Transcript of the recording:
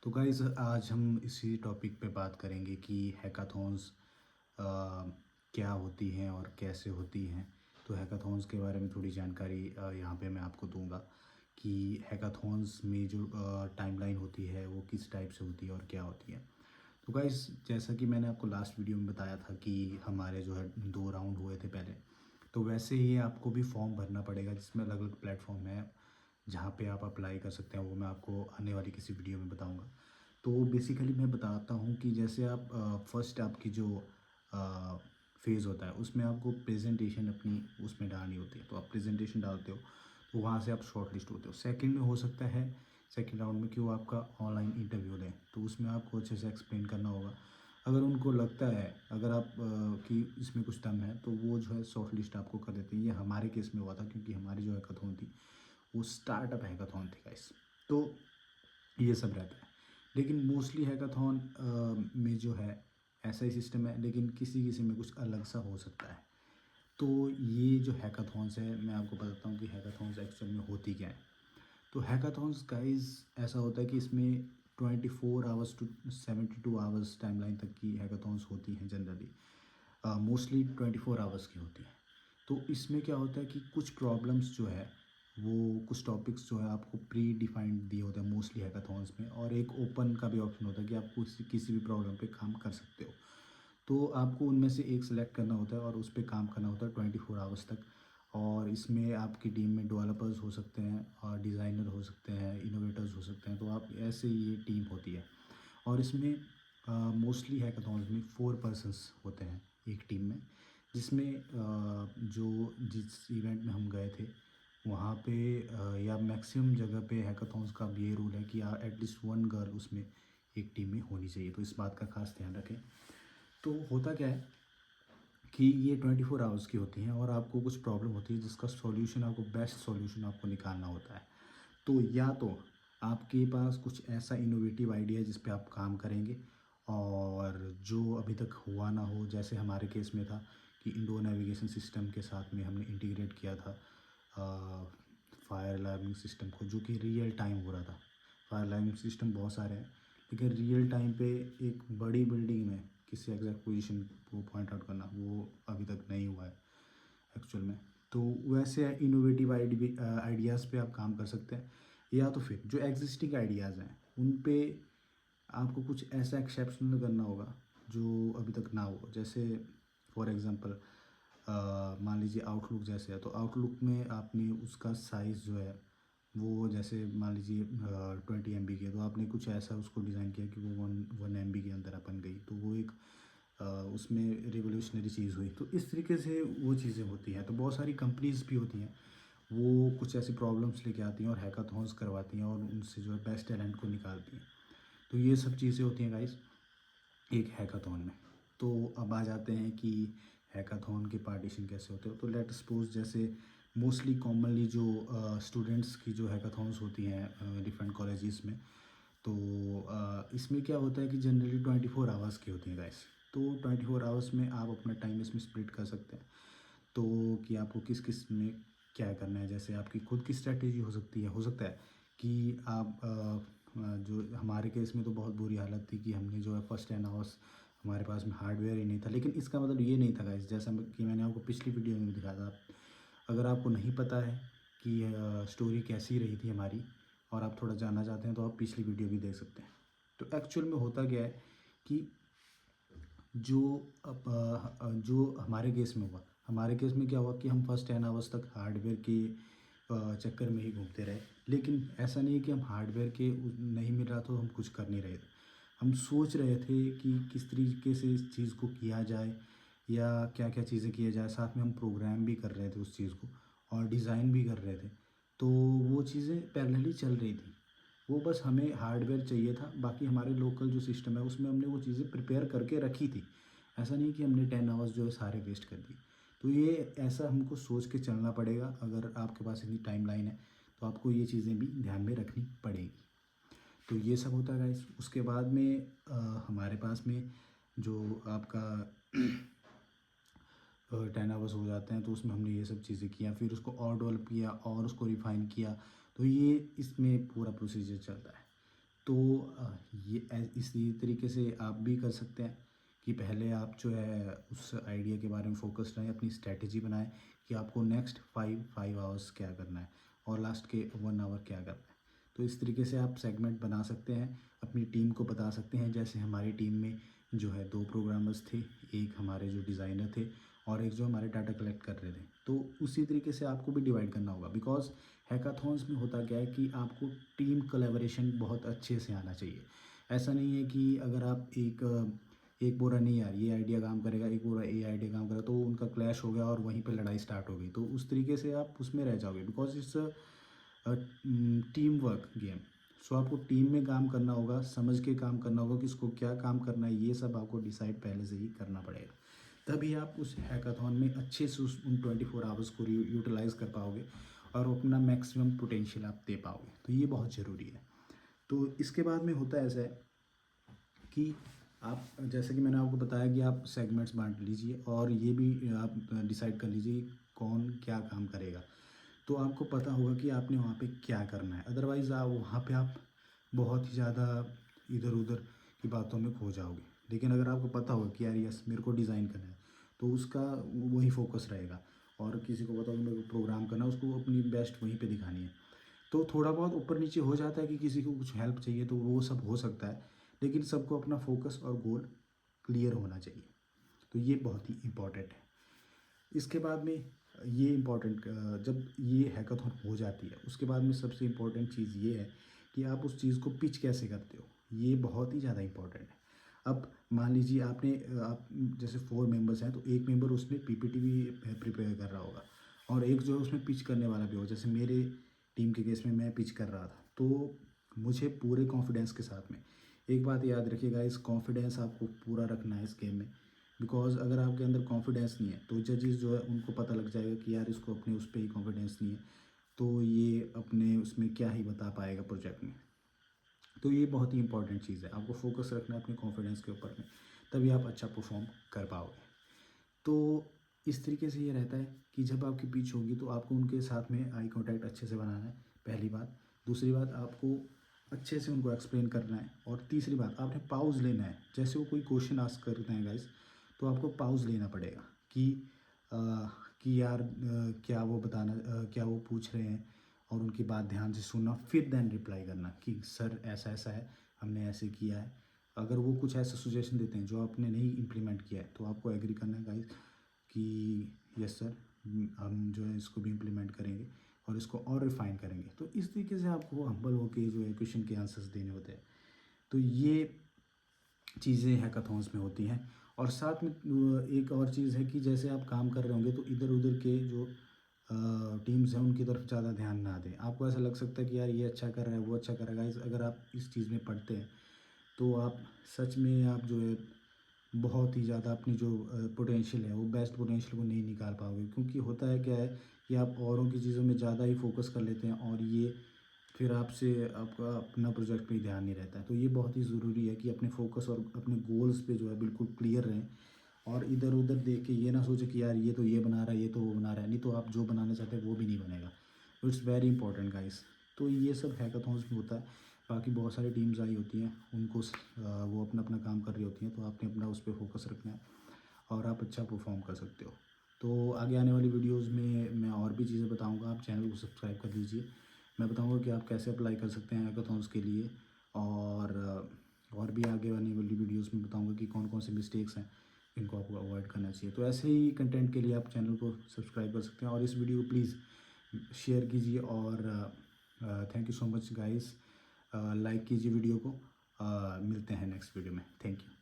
तो गाइज़ आज हम इसी टॉपिक पे बात करेंगे कि हैकाथॉन्स क्या होती हैं और कैसे होती हैं। तो हैकाथॉन्स के बारे में थोड़ी जानकारी यहाँ पे मैं आपको दूंगा कि हैकाथॉन्स में जो टाइमलाइन होती है वो किस टाइप से होती है और क्या होती है। तो गाइज़ जैसा कि मैंने आपको लास्ट वीडियो में बताया था कि हमारे जो है 2 राउंड हुए थे पहले, तो वैसे ही आपको भी फॉर्म भरना पड़ेगा जिसमें अलग अलग प्लेटफॉर्म है जहाँ पे आप अप्लाई कर सकते हैं। वो मैं आपको आने वाली किसी वीडियो में बताऊंगा। तो बेसिकली मैं बताता हूँ कि जैसे आप फर्स्ट आपकी जो फेज़ होता है उसमें आपको प्रेजेंटेशन अपनी उसमें डालनी होती है। तो आप प्रेजेंटेशन डालते हो तो वहाँ से आप शॉर्ट लिस्ट होते हो। सेकंड में हो सकता है सेकंड राउंड में कि वो आपका ऑनलाइन इंटरव्यू लें, तो उसमें आपको अच्छे से एक्सप्लेन करना होगा। अगर उनको लगता है अगर आप कि इसमें कुछ दम है तो वो जो है शॉर्ट लिस्ट आपको कर देते हैं। ये हमारे केस में हुआ था क्योंकि हमारी जो हैकाथॉन थी वो स्टार्टअप हैकाथॉन थी गाइस। तो ये सब रहता है, लेकिन मोस्टली हैकाथॉन में जो है ऐसा ही सिस्टम है, लेकिन किसी किसी में कुछ अलग सा हो सकता है। तो ये जो हैकाथॉन्स है मैं आपको बताता हूँ कि हैकाथॉन्स एक्चुअल में होती क्या है। तो हैकाथॉन्स गाइस ऐसा होता है कि इसमें 24 आवर्स टू 72 आवर्स टाइमलाइन तक की हैकाथॉन्स होती हैं जनरली। मोस्टली 24 आवर्स की होती है। तो इसमें क्या होता है कि कुछ प्रॉब्लम्स जो है वो कुछ टॉपिक्स जो है आपको प्री डिफाइंड दिए होते हैं मोस्टली हैकाथॉन्स में, और एक ओपन का भी ऑप्शन होता है कि आप किसी भी प्रॉब्लम पे काम कर सकते हो। तो आपको उनमें से एक सेलेक्ट करना होता है और उस पर काम करना होता है 24 आवर्स तक। और इसमें आपकी टीम में डेवलपर्स हो सकते हैं और डिज़ाइनर हो सकते हैं, इनोवेटर्स हो सकते हैं। तो आप ऐसे ये टीम होती है। और इसमें मोस्टली हैकाथॉन्स में 4 पर्सन्स होते हैं एक टीम में, जिसमें जो जिस इवेंट में हम गए थे वहाँ पे या मैक्सिमम जगह पे हैकाथॉन्स का ये रूल है कि एटलीस्ट वन गर्ल उसमें एक टीम में होनी चाहिए। तो इस बात का खास ध्यान रखें। तो होता क्या है कि ये 24 आवर्स की होती हैं और आपको कुछ प्रॉब्लम होती है जिसका सॉल्यूशन आपको बेस्ट सॉल्यूशन आपको निकालना होता है। तो या तो आपके पास कुछ ऐसा इनोवेटिव आइडिया है जिस पे आप काम करेंगे और जो अभी तक हुआ ना हो। जैसे हमारे केस में था कि इंडोर नेविगेशन सिस्टम के साथ में हमने इंटीग्रेट किया था फायर अलार्मिंग सिस्टम को, जो कि रियल टाइम हो रहा था। फायर अलार्मिंग सिस्टम बहुत सारे हैं, लेकिन रियल टाइम पे एक बड़ी बिल्डिंग में किसी एग्जैक्ट पोजीशन को पॉइंट आउट करना वो अभी तक नहीं हुआ है एक्चुअल में। तो वैसे इनोवेटिव आइडियाज़ पे आप काम कर सकते हैं, या तो फिर जो एग्जिस्टिंग आइडियाज़ हैं उन पे आपको कुछ ऐसा एक्सेप्शनल करना होगा जो अभी तक ना हो। जैसे फॉर एग्जांपल मान लीजिए आउटलुक जैसे है, तो आउटलुक में आपने उसका साइज़ जो है वो जैसे मान लीजिए 20 MB की है, तो आपने कुछ ऐसा उसको डिज़ाइन किया कि वो 1 MB के अंदर अपन गई, तो वो एक उसमें रिवोल्यूशनरी चीज़ हुई। तो इस तरीके से वो चीज़ें होती हैं। तो बहुत सारी कंपनीज़ भी होती हैं, वो कुछ ऐसी प्रॉब्लम्स लेके आती हैं और हैकाथॉन्स करवाती हैं और उनसे जो है बेस्ट टैलेंट को निकालती हैं। तो ये सब चीज़ें होती हैं गाइस एक हैकाथॉन में। तो अब आ जाते हैं कि हैकाथॉन के पार्टीशन कैसे होते हो। तो लेट सपोज जैसे मोस्टली कॉमनली जो स्टूडेंट्स की जो हैकाथॉन्स होती हैं डिफरेंट कॉलेजेस में, तो इसमें क्या होता है कि जनरली 24 आवर्स की होती हैं गाइस। तो 24 आवर्स में आप अपना टाइम इसमें स्प्लिट कर सकते हैं। तो कि आपको किस किस में क्या करना है। जैसे आपकी खुद की स्ट्रैटेजी हो सकती है, हो सकता है कि आप जो हमारे केस में तो बहुत बुरी हालत थी कि हमने जो है फर्स्ट 10 आवर्स हमारे पास में हार्डवेयर ही नहीं था। लेकिन इसका मतलब ये नहीं था गाइस, जैसा कि मैंने आपको पिछली वीडियो में दिखाया था। अगर आपको नहीं पता है कि स्टोरी कैसी रही थी हमारी और आप थोड़ा जानना चाहते हैं तो आप पिछली वीडियो भी देख सकते हैं। तो एक्चुअल में होता क्या है कि जो जो हमारे केस में हुआ, हमारे केस में क्या हुआ कि हम फर्स्ट 10 आवर्स तक हार्डवेयर के चक्कर में ही घूमते रहे। लेकिन ऐसा नहीं है कि हम हार्डवेयर के नहीं मिल रहा तो हम कुछ कर नहीं रहे थे। हम सोच रहे थे कि किस तरीके से इस चीज़ को किया जाए या क्या क्या चीज़ें किया जाए। साथ में हम प्रोग्राम भी कर रहे थे उस चीज़ को और डिज़ाइन भी कर रहे थे। तो वो चीज़ें पैरेलली चल रही थी। वो बस हमें हार्डवेयर चाहिए था, बाकी हमारे लोकल जो सिस्टम है उसमें हमने वो चीज़ें प्रिपेयर करके रखी थी। ऐसा नहीं कि हमने 10 आवर्स जो है सारे वेस्ट कर दिए। तो ये ऐसा हमको सोच के चलना पड़ेगा। अगर आपके पास इतनी टाइमलाइन है तो आपको ये चीज़ें भी ध्यान में रखनी पड़ेगी। तो ये सब होता है गाइस। उसके बाद में हमारे पास में जो आपका 10 आवर्स हो जाते हैं तो उसमें हमने ये सब चीज़ें किया, फिर उसको और डेवलप किया और उसको रिफ़ाइन किया। तो ये इसमें पूरा प्रोसीजर चलता है। तो इसी तरीके से आप भी कर सकते हैं कि पहले आप जो है उस आइडिया के बारे में फोकस रहें, अपनी स्ट्रैटेजी बनाएं कि आपको नेक्स्ट 5 आवर्स क्या करना है और लास्ट के 1 आवर क्या करना है। तो इस तरीके से आप सेगमेंट बना सकते हैं, अपनी टीम को बता सकते हैं। जैसे हमारी टीम में जो है 2 प्रोग्रामर्स थे, एक हमारे जो डिज़ाइनर थे और एक जो हमारे डाटा कलेक्ट कर रहे थे। तो उसी तरीके से आपको भी डिवाइड करना होगा, बिकॉज़ हैकाथॉन्स में होता क्या है कि आपको टीम कोलैबोरेशन बहुत अच्छे से आना चाहिए। ऐसा नहीं है कि अगर आप एक बोल रहा नहीं यार ये आइडिया काम करेगा, एक बोल रहा ये आइडिया काम करेगा, तो उनका क्लैश हो गया और वहीं पे लड़ाई स्टार्ट हो गई। तो उस तरीके से आप उसमें रह जाओगे, because it's teamwork game. So आपको टीम में काम करना होगा, समझ के काम करना होगा, किसको क्या काम करना है, ये सब आपको डिसाइड पहले से ही करना पड़ेगा। तभी आप उस हैकाथॉन में अच्छे से उन 24 आवर्स को यूटिलाइज़ कर पाओगे और अपना मैक्सिमम पोटेंशियल आप दे पाओगे। तो ये बहुत ज़रूरी है। तो इसके बाद में होता ऐसा है कि आप, जैसे कि मैंने आपको बताया कि आप सेगमेंट्स बांट लीजिए और ये भी आप डिसाइड कर लीजिए कौन क्या काम करेगा। तो आपको पता होगा कि आपने वहाँ पे क्या करना है। अदरवाइज़ आप वहाँ पे आप बहुत ही ज़्यादा इधर उधर की बातों में खो जाओगे। लेकिन अगर आपको पता होगा कि यार यस मेरे को डिज़ाइन करना है, तो उसका वही फोकस रहेगा। और किसी को पता होगा मेरे को प्रोग्राम करना है, उसको अपनी बेस्ट वहीं पे दिखानी है। तो थोड़ा बहुत ऊपर नीचे हो जाता है कि किसी को कुछ हेल्प चाहिए, तो वो सब हो सकता है, लेकिन सबको अपना फोकस और गोल क्लियर होना चाहिए। तो ये बहुत ही इम्पॉर्टेंट है। इसके बाद में ये इम्पॉर्टेंट, जब ये हैकाथॉन हो जाती है उसके बाद में सबसे इम्पॉर्टेंट चीज़ ये है कि आप उस चीज़ को पिच कैसे करते हो। ये बहुत ही ज़्यादा इम्पॉर्टेंट है। अब मान लीजिए आप जैसे 4 मेंबर्स हैं, तो एक मेंबर उसमें पीपीटी भी प्रिपेयर कर रहा होगा और एक जो है उसमें पिच करने वाला भी होगा। जैसे मेरे टीम के केस में मैं पिच कर रहा था, तो मुझे पूरे कॉन्फिडेंस के साथ में, एक बात याद रखिएगा, इस कॉन्फिडेंस आपको पूरा रखना है इस गेम में। बिकॉज अगर आपके अंदर कॉन्फिडेंस नहीं है तो जजेस जो है उनको पता लग जाएगा कि यार इसको अपने उस पर ही कॉन्फिडेंस नहीं है, तो ये अपने उसमें क्या ही बता पाएगा प्रोजेक्ट में। तो ये बहुत ही इंपॉर्टेंट चीज़ है, आपको फोकस रखना है अपने कॉन्फिडेंस के ऊपर में, तभी आप अच्छा परफॉर्म कर पाओगे। तो इस तरीके से ये रहता है कि जब आपकी पिच होगी तो आपको उनके साथ में आई कांटेक्ट अच्छे से बनाना है, पहली बात। दूसरी बात, आपको अच्छे से उनको एक्सप्लेन करना है। और तीसरी बात, आपने पाउज़ लेना है। जैसे वो कोई क्वेश्चन आस्क करते हैं गाइस, तो आपको पाउज़ लेना पड़ेगा कि अ, कि यार क्या वो बताना, क्या वो पूछ रहे हैं, और उनकी बात ध्यान से सुनना, फिर देन रिप्लाई करना कि सर ऐसा ऐसा है, हमने ऐसे किया है। अगर वो कुछ ऐसा सजेशन देते हैं जो आपने नहीं इम्प्लीमेंट किया है, तो आपको एग्री करना है गाइस कि यस सर, हम जो है इसको भी इम्प्लीमेंट करेंगे और इसको और रिफ़ाइन करेंगे। तो इस तरीके से आपको हम्बल होके जो है क्वेश्चन के आंसर्स देने होते हैं। तो ये चीज़ें हैकाथॉन्स में होती हैं। और साथ में एक और चीज़ है कि जैसे आप काम कर रहे होंगे तो इधर उधर के जो टीम्स हैं उनकी तरफ ज़्यादा ध्यान ना दें। आपको ऐसा लग सकता है कि यार ये अच्छा कर रहा है, वो अच्छा कर रहा है। गाइस, अगर आप इस चीज़ में पढ़ते हैं तो आप सच में आप जो है बहुत ही ज़्यादा अपनी जो पोटेंशियल है, वो बेस्ट पोटेंशियल को नहीं निकाल पाओगे। क्योंकि होता है क्या है कि आप औरों की चीज़ों में ज़्यादा ही फोकस कर लेते हैं और ये फिर आपसे आपका अपना प्रोजेक्ट पे ही ध्यान नहीं रहता है। तो ये बहुत ही ज़रूरी है कि अपने फोकस और अपने गोल्स पे जो है बिल्कुल क्लियर रहें और इधर उधर देख के ये ना सोचे कि यार ये तो ये बना रहा है, ये तो वो बना रहा है, नहीं तो आप जो बनाना चाहते हैं वो भी नहीं बनेगा। It's very important guys. तो ये सब हैकाथॉन्स में होता है। बाकी बहुत सारी टीम्स आई होती हैं, उनको वो अपना अपना काम कर रही होती हैं, तो आपने अपना उस पर फोकस रखना है और आप अच्छा परफॉर्म कर सकते हो। तो आगे आने वाली वीडियोस में मैं और भी चीज़ें बताऊंगा, आप चैनल को सब्सक्राइब कर लीजिए। मैं बताऊंगा कि आप कैसे अप्लाई कर सकते हैं हैकाथॉन्स के लिए, और भी आगे आने वाली वीडियोस में बताऊंगा कि कौन कौन से मिस्टेक्स हैं इनको आपको अवॉइड करना चाहिए। तो ऐसे ही कंटेंट के लिए आप चैनल को सब्सक्राइब कर सकते हैं और इस वीडियो को प्लीज़ शेयर कीजिए। और thank you so much guys, like कीजिए वीडियो को। मिलते हैं नेक्स्ट वीडियो में। Thank you.